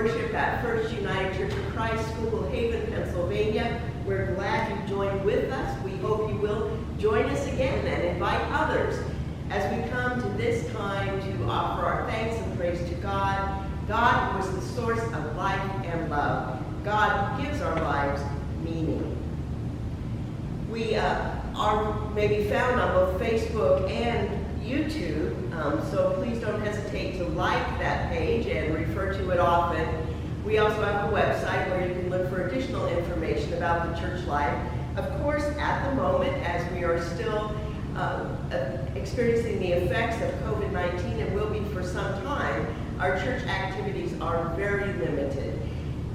worship at First United Church of Christ, Schuylkill Haven, Pennsylvania. We're glad you joined with us. We hope you will join us again and invite others as we come to this time to offer our thanks and praise to God. God who is the source of life and love. God who gives our lives meaning. We are maybe found on both Facebook and YouTube, so please don't hesitate to like that page and refer to it often. We also have a website where you can look for additional information about the church life. Of course, at the moment, as we are still experiencing the effects of COVID-19 and will be for some time, our church activities are very limited.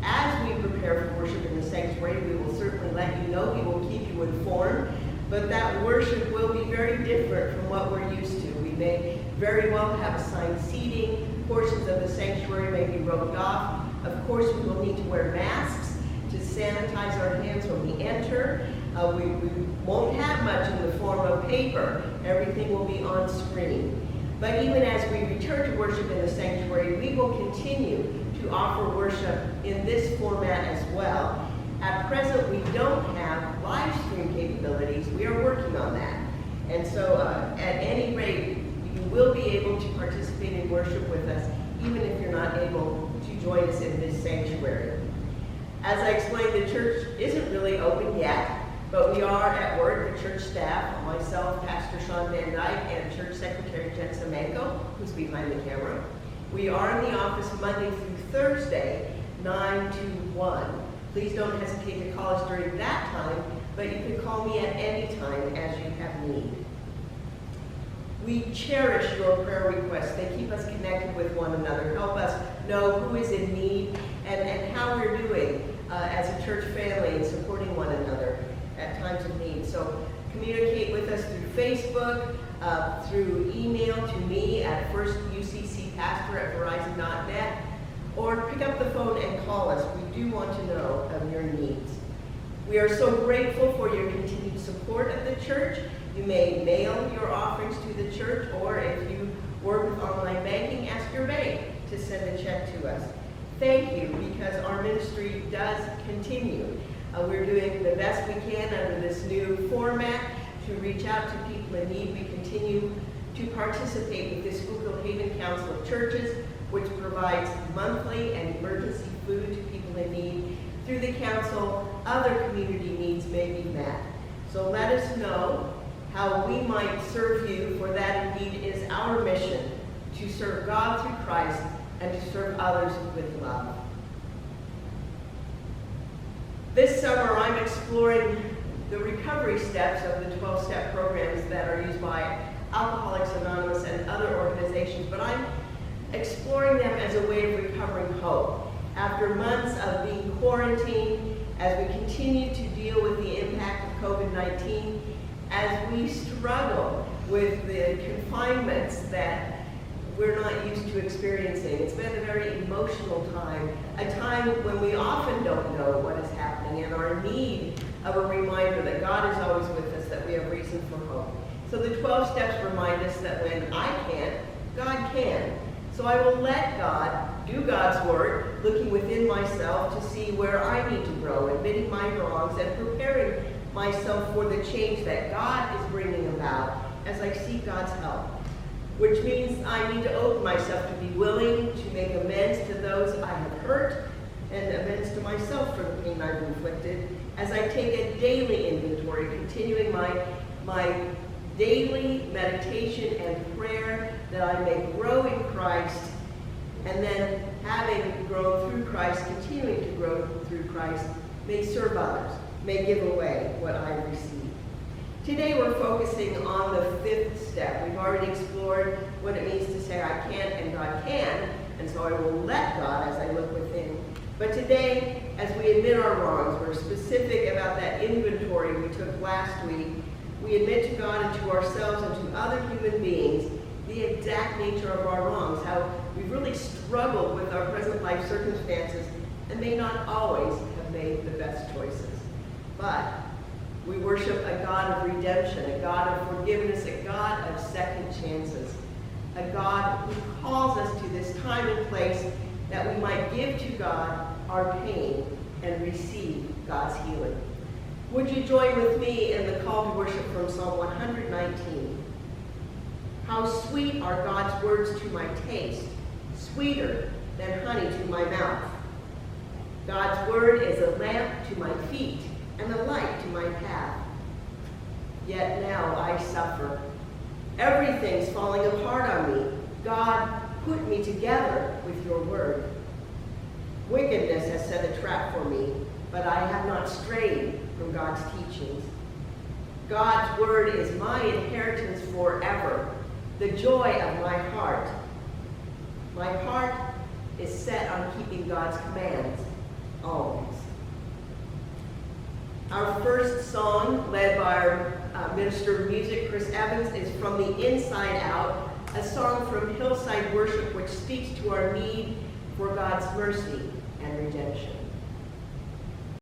As we prepare for worship in the sanctuary, we will certainly let you know. We will keep you informed. But that worship will be very different from what we're used to. We may very well have assigned seating. Portions of the sanctuary may be roped off. Of course, we will need to wear masks to sanitize our hands when we enter. We won't have much in the form of paper. Everything will be on screen. But even as we return to worship in the sanctuary, we will continue to offer worship in this format as well. At present, we don't have live stream capabilities. We are working on that. And so at any rate, you will be able to participate in worship with us, even if you're not able to join us in this sanctuary. As I explained, the church isn't really open yet, but we are at work, the church staff, myself, Pastor Sean Van Dyke, and Church Secretary Jen Semenko, who's behind the camera. We are in the office Monday through Thursday, 9 to 1. Please don't hesitate to call us during that time, but you can call me at any time as you have need. We cherish your prayer requests. They keep us connected with one another, help us know who is in need and how we're doing as a church family and supporting one another at times of need. So communicate with us through Facebook, through email to me at firstuccpastor@verizon.net, or pick up the phone and call us. We do want to know of your needs. We are so grateful for your continued support of the church. You may mail your offerings to the church, or if you work with online banking, ask your bank to send a check to us. Thank you, because our ministry does continue. We're doing the best we can under this new format to reach out to people in need. We continue to participate with the Schuylkill Haven Council of Churches, which provides monthly and emergency food to people in need. Through the council, other community needs may be met. So let us know how we might serve you, for that indeed is our mission, to serve God through Christ and to serve others with love. This summer, I'm exploring the recovery steps of the 12-step programs that are used by Alcoholics Anonymous and other organizations, but I'm exploring them as a way of recovering hope. After months of being quarantined, as we continue to deal with the impact of COVID-19, as we struggle with the confinements that we're not used to experiencing. It's been a very emotional time, a time when we often don't know what is happening and are in need of a reminder that God is always with us, that we have reason for hope. So the 12 steps remind us that when I can't, God can. So I will let God do God's work, looking within myself to see where I need to grow, admitting my wrongs, and preparing myself for the change that God is bringing about as I seek God's help. Which means I need to open myself to be willing to make amends to those I have hurt and amends to myself for the pain I've inflicted as I take a daily inventory, continuing my daily meditation and prayer that I may grow in Christ, and then having grown through Christ, continuing to grow through Christ, may serve others, may give away what I receive. Today we're focusing on the 5th step. We've already explored what it means to say I can't and God can, and so I will let God as I look within. But today, as we admit our wrongs, we're specific about that inventory we took last week. We admit to God and to ourselves and to other human beings the exact nature of our wrongs, how we've really struggled with our present life circumstances and may not always have made the best choices. But we worship a God of redemption, a God of forgiveness, a God of second chances, a God who calls us to this time and place that we might give to God our pain and receive God's healing. Would you join with me in the call to worship from Psalm 119? How sweet are God's words to my taste, sweeter than honey to my mouth. God's word is a lamp to my feet and a light to my path. Yet now I suffer. Everything's falling apart on me. God, put me together with your word. Wickedness has set a trap for me, but I have not strayed from God's teachings. God's word is my inheritance forever, the joy of my heart. My heart is set on keeping God's commands, always. Our first song, led by our minister of music, Chris Evans, is From the Inside Out, a song from Hillside Worship which speaks to our need for God's mercy and redemption.